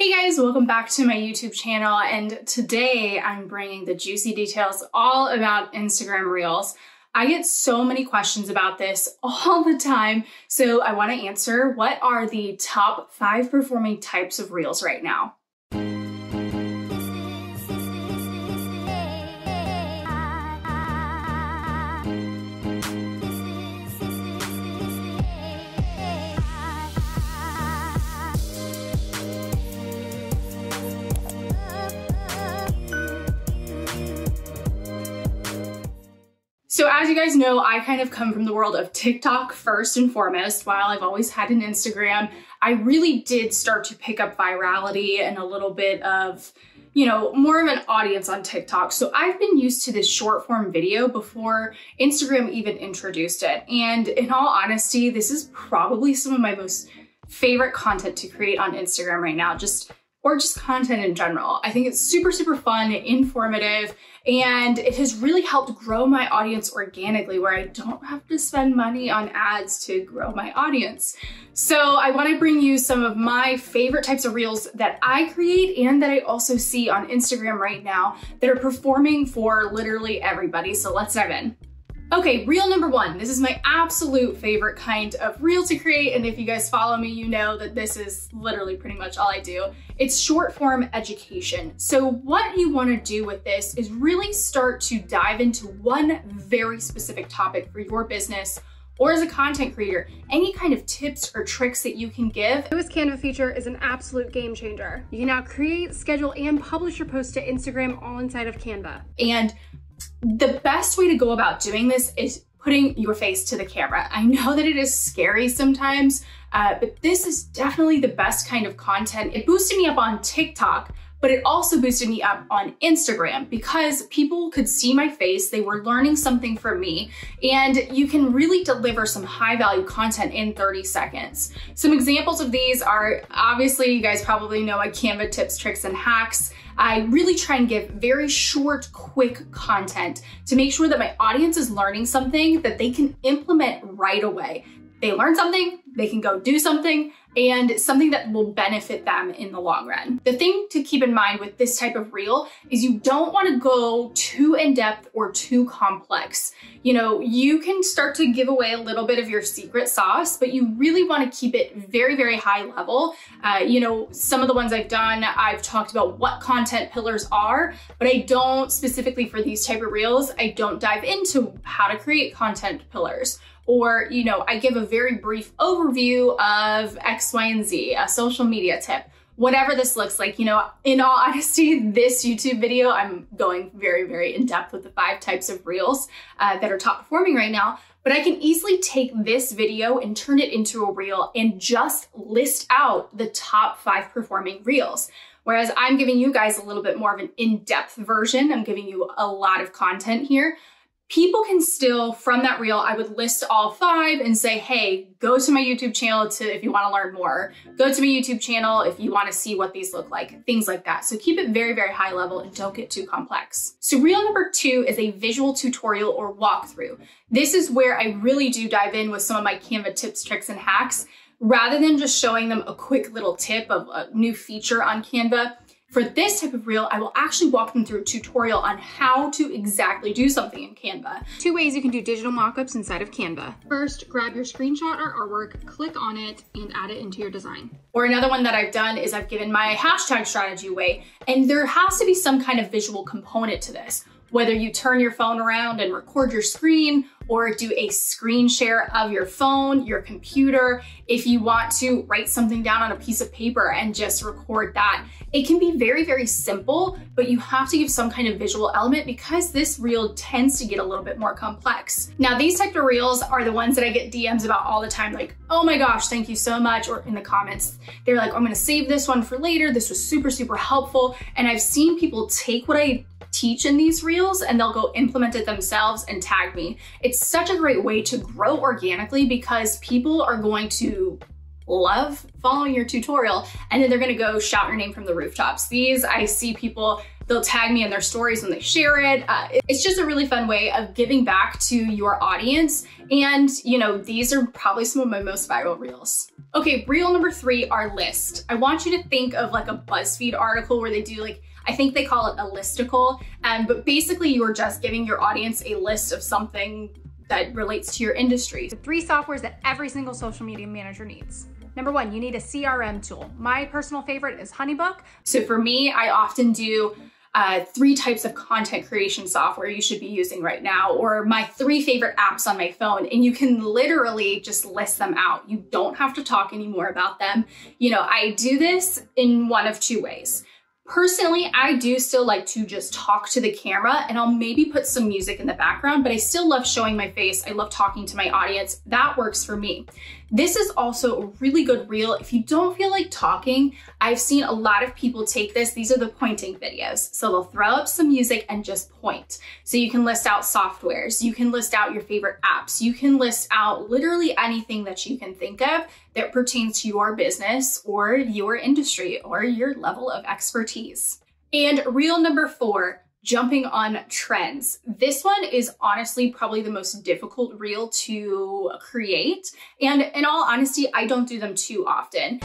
Hey guys, welcome back to my YouTube channel, and today I'm bringing the juicy details all about Instagram Reels. I get so many questions about this all the time, so I want to answer what are the top 5 performing types of Reels right now. So as you guys know, I kind of come from the world of TikTok first and foremost. While I've always had an Instagram, I really did start to pick up virality and a little bit of, more of an audience on TikTok. So I've been used to this short form video before Instagram even introduced it. And in all honesty, this is probably some of my most favorite content to create on Instagram right now, just content in general. I think it's super, super fun, informative, and it has really helped grow my audience organically, where I don't have to spend money on ads to grow my audience. So I want to bring you some of my favorite types of Reels that I create and that I also see on Instagram right now that are performing for literally everybody. So let's dive in. Okay, Reel number 1. This is my absolute favorite kind of Reel to create, and if you guys follow me, you know that this is literally pretty much all I do. It's short form education. So what you want to do with this is really start to dive into one very specific topic for your business, or as a content creator, any kind of tips or tricks that you can give. The newest Canva feature is an absolute game changer. You can now create, schedule, and publish your posts to Instagram all inside of Canva. And the best way to go about doing this is putting your face to the camera. I know that it is scary sometimes, but this is definitely the best kind of content. It boosted me up on TikTok, but it also boosted me up on Instagram because people could see my face, they were learning something from me, and you can really deliver some high value content in 30 seconds. Some examples of these are, obviously you guys probably know my Canva tips, tricks, and hacks. I really try and give very short, quick content to make sure that my audience is learning something that they can implement right away. They learn something, they can go do something, and something that will benefit them in the long run. The thing to keep in mind with this type of Reel is you don't want to go too in-depth or too complex. You can start to give away a little bit of your secret sauce, but you really want to keep it very, very high level. Some of the ones I've done, I've talked about what content pillars are, but I don't specifically for these type of Reels, I don't dive into how to create content pillars. Or, I give a very brief overview of X, Y, and Z, a social media tip, whatever this looks like. In all honesty, this YouTube video, I'm going very, very in depth with the 5 types of Reels that are top performing right now. But I can easily take this video and turn it into a Reel and just list out the top 5 performing Reels. Whereas I'm giving you guys a little bit more of an in-depth version. I'm giving you a lot of content here. People can still, from that Reel, I would list all 5 and say, hey, go to my YouTube channel if you want to learn more. Go to my YouTube channel if you want to see what these look like, things like that. So keep it very, very high level and don't get too complex. So Reel number 2 is a visual tutorial or walkthrough. This is where I really do dive in with some of my Canva tips, tricks, and hacks, rather than just showing them a quick little tip of a new feature on Canva. For this type of Reel, I will actually walk them through a tutorial on how to exactly do something in Canva. 2 ways you can do digital mockups inside of Canva. First, grab your screenshot or artwork, click on it, and add it into your design. Or another one that I've done is I've given my hashtag strategy away, and there has to be some kind of visual component to this. Whether you turn your phone around and record your screen, or do a screen share of your phone, your computer. If you want to write something down on a piece of paper and just record that, it can be very, very simple, but you have to give some kind of visual element because this Reel tends to get a little bit more complex. Now, these type of Reels are the ones that I get DMs about all the time, like, oh my gosh, thank you so much. Or in the comments, they're like, I'm gonna save this one for later. This was super, super helpful. And I've seen people take what I teach in these Reels and they'll go implement it themselves and tag me. It's such a great way to grow organically because people are going to love following your tutorial and then they're gonna go shout your name from the rooftops. These, I see people They'll tag me in their stories when they share it. It's just a really fun way of giving back to your audience. And you know, these are probably some of my most viral reels. Okay, reel number 3 are lists. I want you to think of like a BuzzFeed article where they do like, I think they call it a listicle. But basically you are just giving your audience a list of something that relates to your industry. The 3 softwares that every single social media manager needs. Number 1, you need a CRM tool. My personal favorite is Honeybook. So for me, I often do 3 types of content creation software you should be using right now, or my 3 favorite apps on my phone. And you can literally just list them out. You don't have to talk anymore about them. You know, I do this in one of 2 ways. Personally, I do still like to just talk to the camera, and I'll maybe put some music in the background, but I still love showing my face. I love talking to my audience. That works for me. This is also a really good reel. If you don't feel like talking, I've seen a lot of people take this. These are the pointing videos. So they'll throw up some music and just point. So you can list out softwares. You can list out your favorite apps. You can list out literally anything that you can think of that pertains to your business or your industry or your level of expertise. And reel number 4, jumping on trends. This one is honestly probably the most difficult reel to create. And in all honesty, I don't do them too often.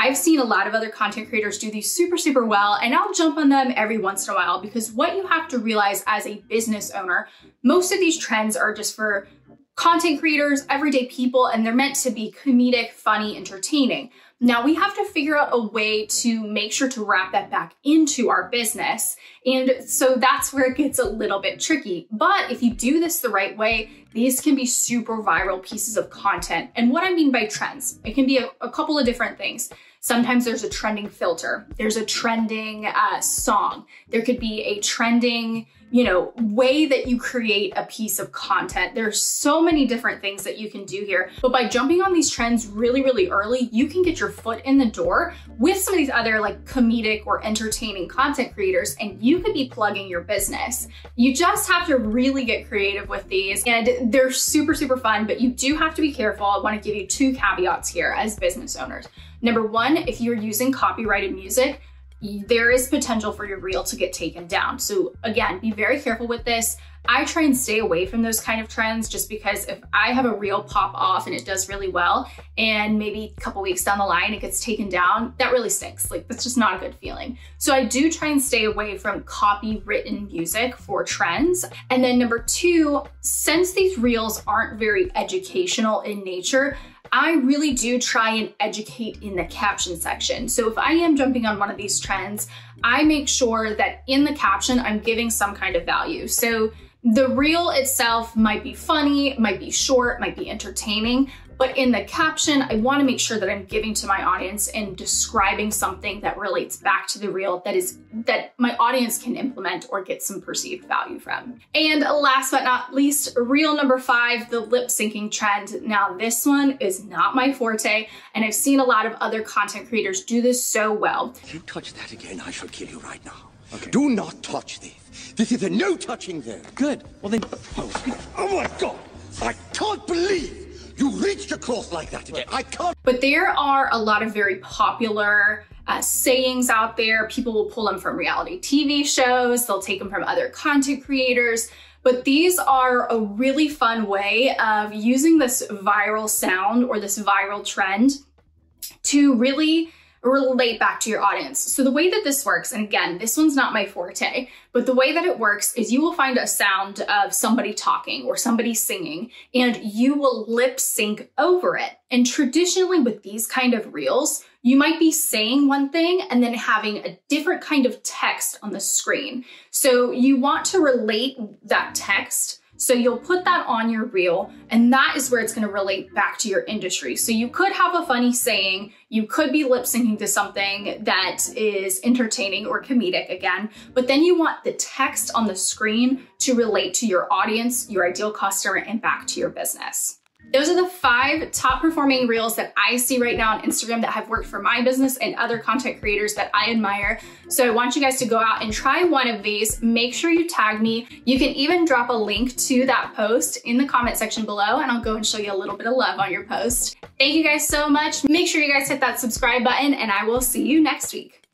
I've seen a lot of other content creators do these super well, and I'll jump on them every once in a while, because what you have to realize as a business owner, most of these trends are just for content creators, everyday people, and they're meant to be comedic, funny, entertaining. Now we have to figure out a way to make sure to wrap that back into our business. And so that's where it gets a little bit tricky. But if you do this the right way, these can be super viral pieces of content. And what I mean by trends, it can be a couple of different things. Sometimes there's a trending filter. There's a trending song. There could be a trending, you know, way that you create a piece of content. There's so many different things that you can do here. But by jumping on these trends really early, you can get your foot in the door with some of these other like comedic or entertaining content creators, and you could be plugging your business. You just have to really get creative with these, and they're super fun, but you do have to be careful. I want to give you 2 caveats here as business owners. Number 1, if you're using copyrighted music, there is potential for your reel to get taken down. So again, be very careful with this. I try and stay away from those kind of trends, just because if I have a reel pop off and it does really well, and maybe a couple weeks down the line it gets taken down, that really stinks. Like, that's just not a good feeling. So I do try and stay away from copywritten music for trends. And then number 2, since these reels aren't very educational in nature, I really do try and educate in the caption section. So if I am jumping on one of these trends, I make sure that in the caption, I'm giving some kind of value. So the reel itself might be funny, might be short, might be entertaining, but in the caption, I want to make sure that I'm giving to my audience and describing something that relates back to the reel that my audience can implement or get some perceived value from. And last but not least, reel number 5, the lip syncing trend. Now this one is not my forte, and I've seen a lot of other content creators do this so well. If you touch that again, I shall kill you right now. Okay. Do not touch this. This is a no touching zone. Good. Well then. Oh my God! I can't believe you reached across like that again. I can't. But there are a lot of very popular sayings out there. People will pull them from reality TV shows. They'll take them from other content creators. But these are a really fun way of using this viral sound or this viral trend to really relate back to your audience. So the way that this works, and again, this one's not my forte, but the way that it works is you will find a sound of somebody talking or somebody singing, and you will lip sync over it. And traditionally with these kind of reels, you might be saying one thing and then having a different kind of text on the screen. So you want to relate that text. So you'll put that on your reel, and that is where it's going to relate back to your industry. So you could have a funny saying, you could be lip syncing to something that is entertaining or comedic again, but then you want the text on the screen to relate to your audience, your ideal customer, and back to your business. Those are the 5 top performing reels that I see right now on Instagram that have worked for my business and other content creators that I admire. So I want you guys to go out and try one of these. Make sure you tag me. You can even drop a link to that post in the comment section below, and I'll go and show you a little bit of love on your post. Thank you guys so much. Make sure you guys hit that subscribe button, and I will see you next week.